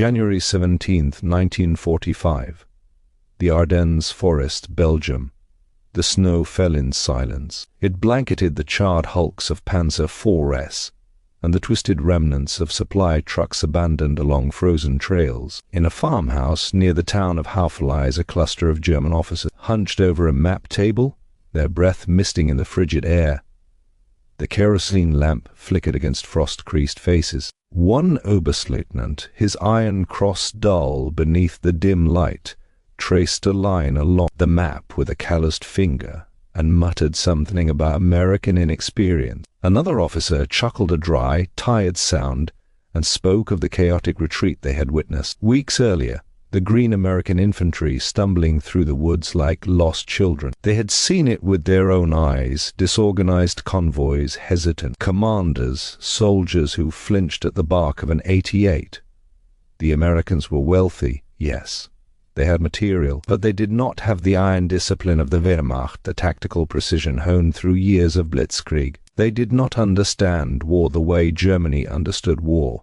January 17, 1945. The Ardennes Forest, Belgium. The snow fell in silence. It blanketed the charred hulks of Panzer IV's and the twisted remnants of supply trucks abandoned along frozen trails. In a farmhouse near the town of Haufel lies a cluster of German officers, hunched over a map table, their breath misting in the frigid air. The kerosene lamp flickered against frost-creased faces. One Oberstleutnant, his iron cross dull beneath the dim light, traced a line along the map with a calloused finger and muttered something about American inexperience. Another officer chuckled a dry, tired sound and spoke of the chaotic retreat they had witnessed. Weeks earlier, the green American infantry stumbling through the woods like lost children. They had seen it with their own eyes, disorganized convoys, hesitant commanders, soldiers who flinched at the bark of an 88. The Americans were wealthy, yes. They had material, but they did not have the iron discipline of the Wehrmacht, the tactical precision honed through years of blitzkrieg. They did not understand war the way Germany understood war.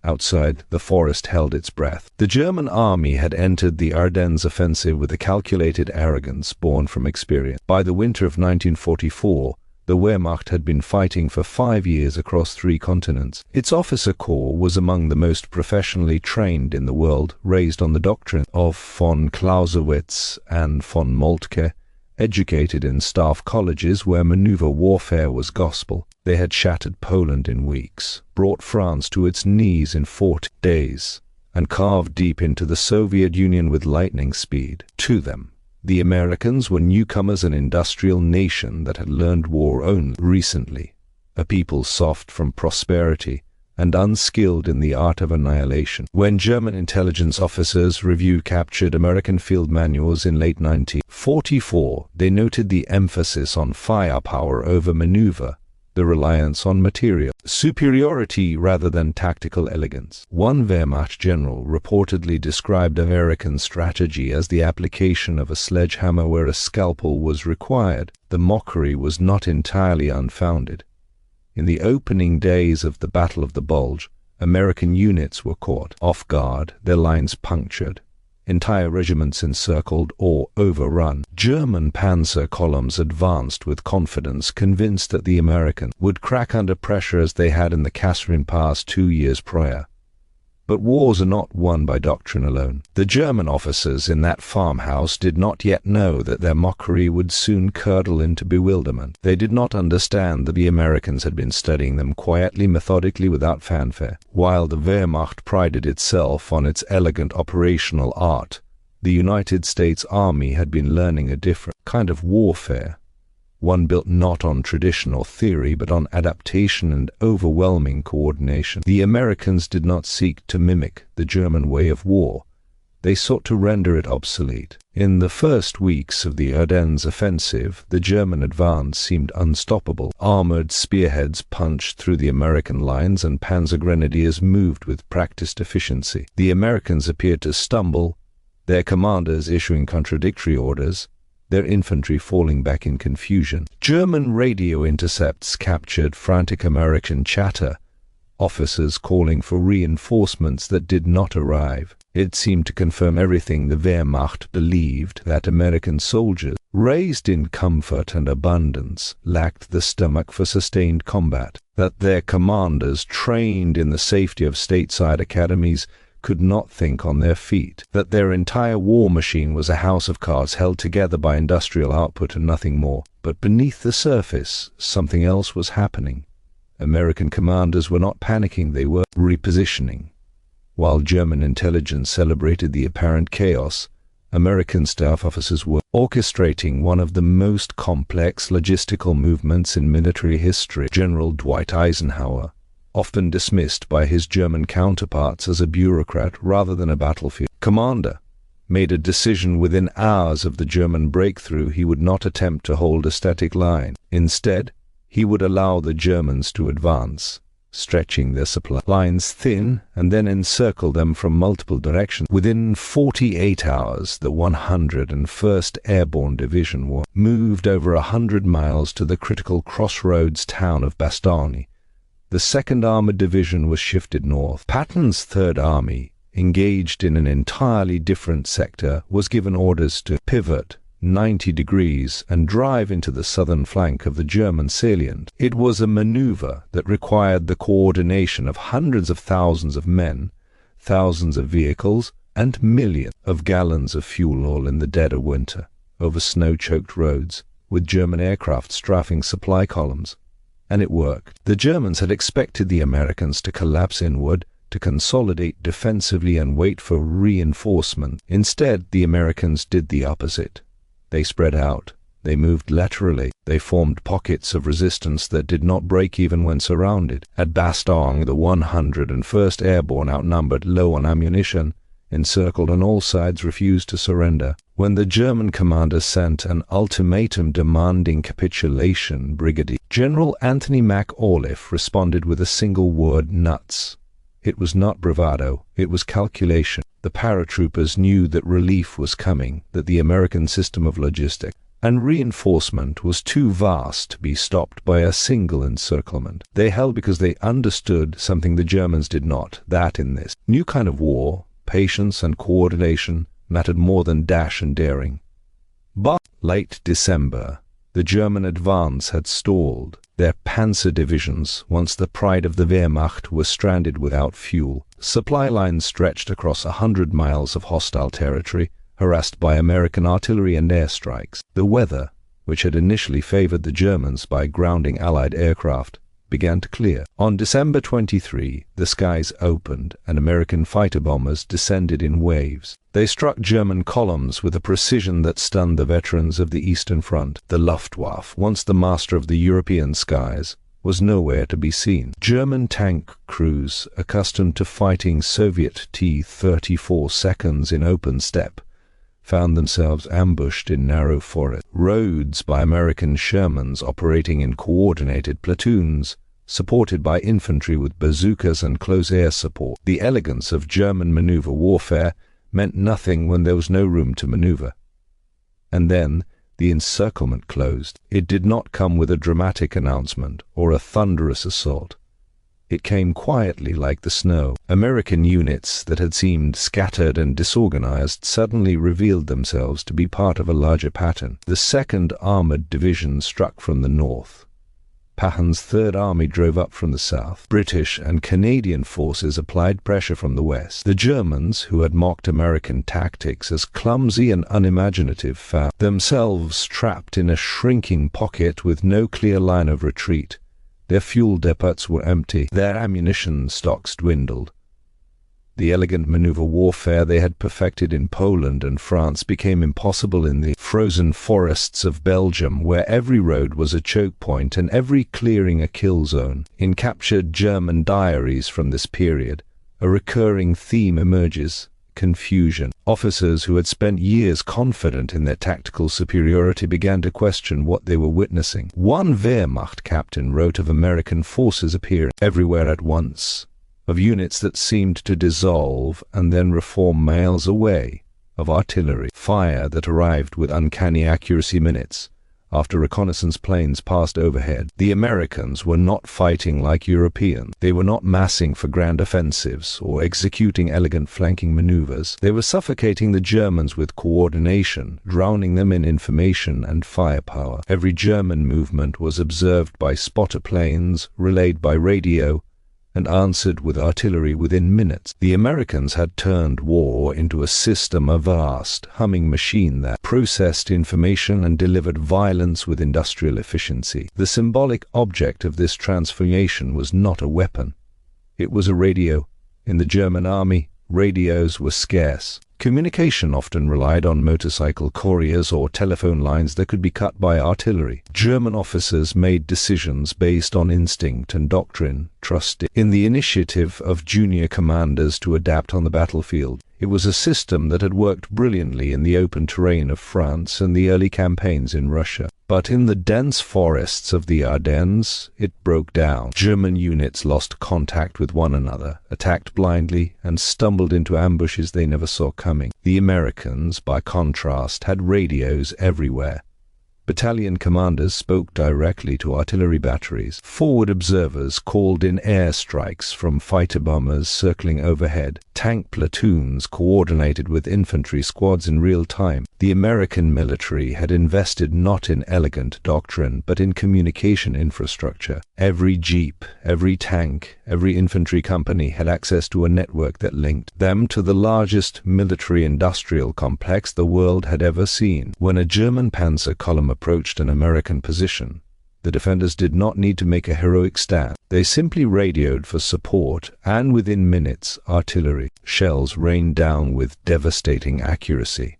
Outside, the forest held its breath. The German army had entered the Ardennes offensive with a calculated arrogance born from experience. By the winter of 1944, the Wehrmacht had been fighting for 5 years across 3 continents. Its officer corps was among the most professionally trained in the world, raised on the doctrine of von Clausewitz and von Moltke, educated in staff colleges where maneuver warfare was gospel. They had shattered Poland in weeks, brought France to its knees in 40 days, and carved deep into the Soviet Union with lightning speed. To them, the Americans were newcomers, an industrial nation that had learned war only recently, a people soft from prosperity and unskilled in the art of annihilation. When German intelligence officers reviewed captured American field manuals in late 1944, they noted the emphasis on firepower over maneuver, the reliance on material superiority rather than tactical elegance. One Wehrmacht general reportedly described American strategy as the application of a sledgehammer where a scalpel was required. The mockery was not entirely unfounded. In the opening days of the Battle of the Bulge, American units were caught off guard, their lines punctured, entire regiments encircled or overrun. German panzer columns advanced with confidence, convinced that the Americans would crack under pressure as they had in the Kasserine Pass 2 years prior. But wars are not won by doctrine alone. The German officers in that farmhouse did not yet know that their mockery would soon curdle into bewilderment. They did not understand that the Americans had been studying them quietly, methodically, without fanfare. While the Wehrmacht prided itself on its elegant operational art, the United States Army had been learning a different kind of warfare, one built not on traditional theory but on adaptation and overwhelming coordination. The Americans did not seek to mimic the German way of war. They sought to render it obsolete. In the first weeks of the Ardennes offensive, the German advance seemed unstoppable. Armored spearheads punched through the American lines and panzer grenadiers moved with practiced efficiency. The Americans appeared to stumble, their commanders issuing contradictory orders, their infantry falling back in confusion. German radio intercepts captured frantic American chatter, officers calling for reinforcements that did not arrive. It seemed to confirm everything the Wehrmacht believed, that American soldiers, raised in comfort and abundance, lacked the stomach for sustained combat, that their commanders, trained in the safety of stateside academies, could not think on their feet, that their entire war machine was a house of cards held together by industrial output and nothing more. But beneath the surface, something else was happening. American commanders were not panicking, they were repositioning. While German intelligence celebrated the apparent chaos, American staff officers were orchestrating one of the most complex logistical movements in military history. General Dwight Eisenhower, often dismissed by his German counterparts as a bureaucrat rather than a battlefield commander, made a decision within hours of the German breakthrough he would not attempt to hold a static line. Instead, he would allow the Germans to advance, stretching their supply lines thin and then encircle them from multiple directions. Within 48 hours, the 101st Airborne Division moved over 100 miles to the critical crossroads town of Bastogne. The 2nd Armored Division was shifted north. Patton's Third Army, engaged in an entirely different sector, was given orders to pivot 90 degrees and drive into the southern flank of the German salient. It was a maneuver that required the coordination of hundreds of thousands of men, thousands of vehicles, and millions of gallons of fuel all in the dead of winter, over snow-choked roads, with German aircraft strafing supply columns. And it worked. The Germans had expected the Americans to collapse inward, to consolidate defensively and wait for reinforcement. Instead, the Americans did the opposite. They spread out. They moved laterally. They formed pockets of resistance that did not break even when surrounded. At Bastogne, the 101st Airborne, outnumbered, low on ammunition, encircled on all sides, refused to surrender. When the German commander sent an ultimatum demanding capitulation, Brigadier General Anthony MacAuliffe responded with a single word: nuts. It was not bravado, it was calculation. The paratroopers knew that relief was coming, that the American system of logistics and reinforcement was too vast to be stopped by a single encirclement. They held because they understood something the Germans did not, that in this new kind of war, patience and coordination mattered more than dash and daring. But late December, the German advance had stalled. Their panzer divisions, once the pride of the Wehrmacht, were stranded without fuel. Supply lines stretched across 100 miles of hostile territory, harassed by American artillery and airstrikes. The weather, which had initially favored the Germans by grounding Allied aircraft, began to clear. On December 23, the skies opened and American fighter bombers descended in waves. They struck German columns with a precision that stunned the veterans of the Eastern Front. The Luftwaffe, once the master of the European skies, was nowhere to be seen. German tank crews, accustomed to fighting Soviet T-34 seconds in open steppe, found themselves ambushed in narrow forests. Roads by American Shermans operating in coordinated platoons, supported by infantry with bazookas and close air support. The elegance of German maneuver warfare meant nothing when there was no room to maneuver. And then the encirclement closed. It did not come with a dramatic announcement or a thunderous assault. It came quietly like the snow. American units that had seemed scattered and disorganized suddenly revealed themselves to be part of a larger pattern. The 2nd Armored Division struck from the north. Pahen's Third Army drove up from the south. British and Canadian forces applied pressure from the west. The Germans, who had mocked American tactics as clumsy and unimaginative, found themselves trapped in a shrinking pocket with no clear line of retreat. Their fuel depots were empty. Their ammunition stocks dwindled. The elegant maneuver warfare they had perfected in Poland and France became impossible in the frozen forests of Belgium, where every road was a choke point and every clearing a kill zone. In captured German diaries from this period, a recurring theme emerges: confusion. Officers who had spent years confident in their tactical superiority began to question what they were witnessing. One Wehrmacht captain wrote of American forces appearing everywhere at once, of units that seemed to dissolve and then reform miles away, of artillery fire that arrived with uncanny accuracy minutes after reconnaissance planes passed overhead. The Americans were not fighting like Europeans. They were not massing for grand offensives or executing elegant flanking maneuvers. They were suffocating the Germans with coordination, drowning them in information and firepower. Every German movement was observed by spotter planes, relayed by radio, and answered with artillery within minutes. The Americans had turned war into a system, a vast, humming machine that processed information and delivered violence with industrial efficiency. The symbolic object of this transformation was not a weapon. It was a radio. In the German army, radios were scarce. Communication often relied on motorcycle couriers or telephone lines that could be cut by artillery. German officers made decisions based on instinct and doctrine, trusting in the initiative of junior commanders to adapt on the battlefield. It was a system that had worked brilliantly in the open terrain of France and the early campaigns in Russia. But in the dense forests of the Ardennes, it broke down. German units lost contact with one another, attacked blindly, and stumbled into ambushes they never saw coming. The Americans, by contrast, had radios everywhere. Battalion commanders spoke directly to artillery batteries. Forward observers called in air strikes from fighter bombers circling overhead. Tank platoons coordinated with infantry squads in real time. The American military had invested not in elegant doctrine, but in communication infrastructure. Every jeep, every tank, every infantry company had access to a network that linked them to the largest military-industrial complex the world had ever seen. When a German panzer column approached an American position, the defenders did not need to make a heroic stand. They simply radioed for support, and within minutes, artillery shells rained down with devastating accuracy.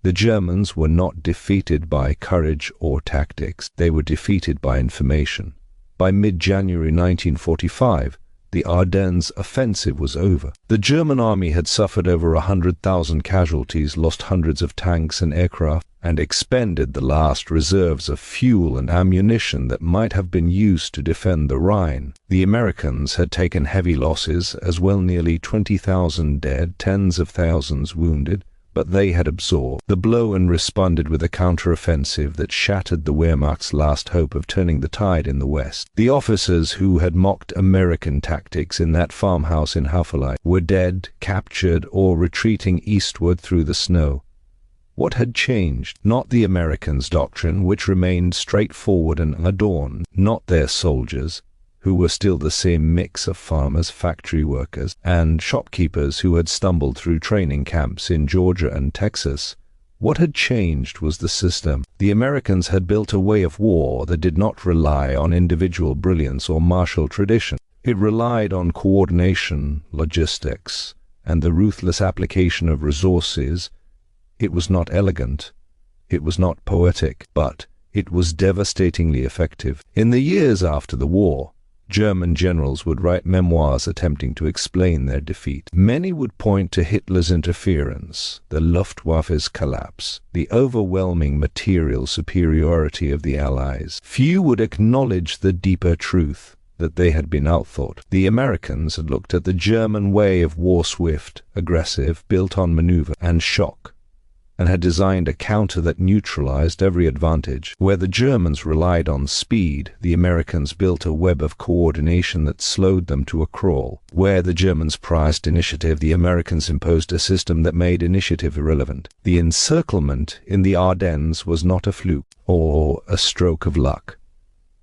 The Germans were not defeated by courage or tactics. They were defeated by information. By mid-January 1945, the Ardennes offensive was over. The German army had suffered over 100,000 casualties, lost hundreds of tanks and aircraft, and expended the last reserves of fuel and ammunition that might have been used to defend the Rhine. The Americans had taken heavy losses, as well, nearly 20,000 dead, tens of thousands wounded, but they had absorbed the blow and responded with a counter-offensive that shattered the Wehrmacht's last hope of turning the tide in the West. The officers who had mocked American tactics in that farmhouse in Hafele were dead, captured, or retreating eastward through the snow. What had changed? Not the Americans' doctrine, which remained straightforward and unadorned, not their soldiers, who were still the same mix of farmers, factory workers, and shopkeepers who had stumbled through training camps in Georgia and Texas. What had changed was the system. The Americans had built a way of war that did not rely on individual brilliance or martial tradition. It relied on coordination, logistics, and the ruthless application of resources. It was not elegant, it was not poetic, but it was devastatingly effective. In the years after the war, German generals would write memoirs attempting to explain their defeat. Many would point to Hitler's interference, the Luftwaffe's collapse, the overwhelming material superiority of the Allies. Few would acknowledge the deeper truth that they had been outthought. The Americans had looked at the German way of war, swift, aggressive, built on maneuver and shock, and had designed a counter that neutralized every advantage. Where the Germans relied on speed, the Americans built a web of coordination that slowed them to a crawl. Where the Germans prized initiative, the Americans imposed a system that made initiative irrelevant. The encirclement in the Ardennes was not a fluke or a stroke of luck.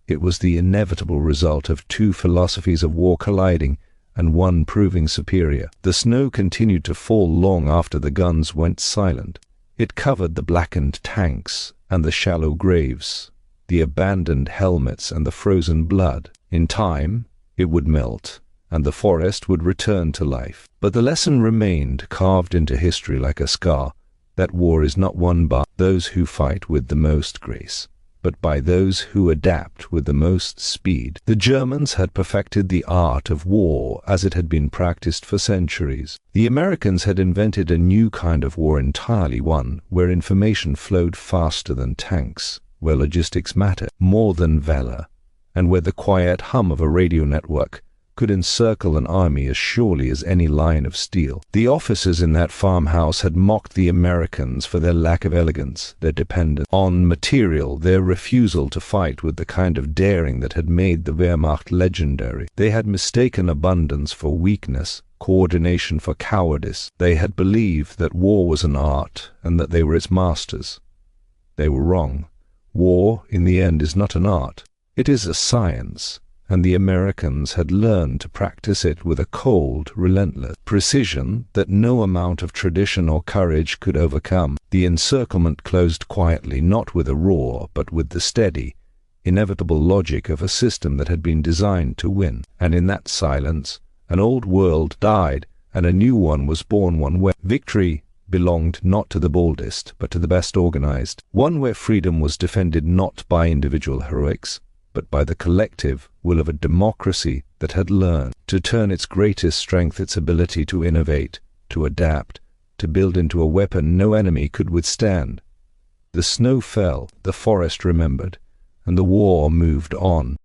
It was the inevitable result of two philosophies of war colliding, and one proving superior. The snow continued to fall long after the guns went silent. It covered the blackened tanks and the shallow graves, the abandoned helmets and the frozen blood. In time, it would melt, and the forest would return to life. But the lesson remained, carved into history like a scar, that war is not won by those who fight with the most grace, but by those who adapt with the most speed. The Germans had perfected the art of war as it had been practiced for centuries. The Americans had invented a new kind of war entirely, one where information flowed faster than tanks, where logistics mattered more than valor, and where the quiet hum of a radio network could encircle an army as surely as any line of steel. The officers in that farmhouse had mocked the Americans for their lack of elegance, their dependence on material, their refusal to fight with the kind of daring that had made the Wehrmacht legendary. They had mistaken abundance for weakness, coordination for cowardice. They had believed that war was an art and that they were its masters. They were wrong. War, in the end, is not an art. It is a science. And the Americans had learned to practice it with a cold, relentless precision that no amount of tradition or courage could overcome. The encirclement closed quietly, not with a roar, but with the steady, inevitable logic of a system that had been designed to win. And in that silence, an old world died, and a new one was born, one where victory belonged not to the boldest, but to the best organized, one where freedom was defended not by individual heroics, but by the collective will of a democracy that had learned to turn its greatest strength, its ability to innovate, to adapt, to build into a weapon no enemy could withstand. The snow fell, the forest remembered, and the war moved on.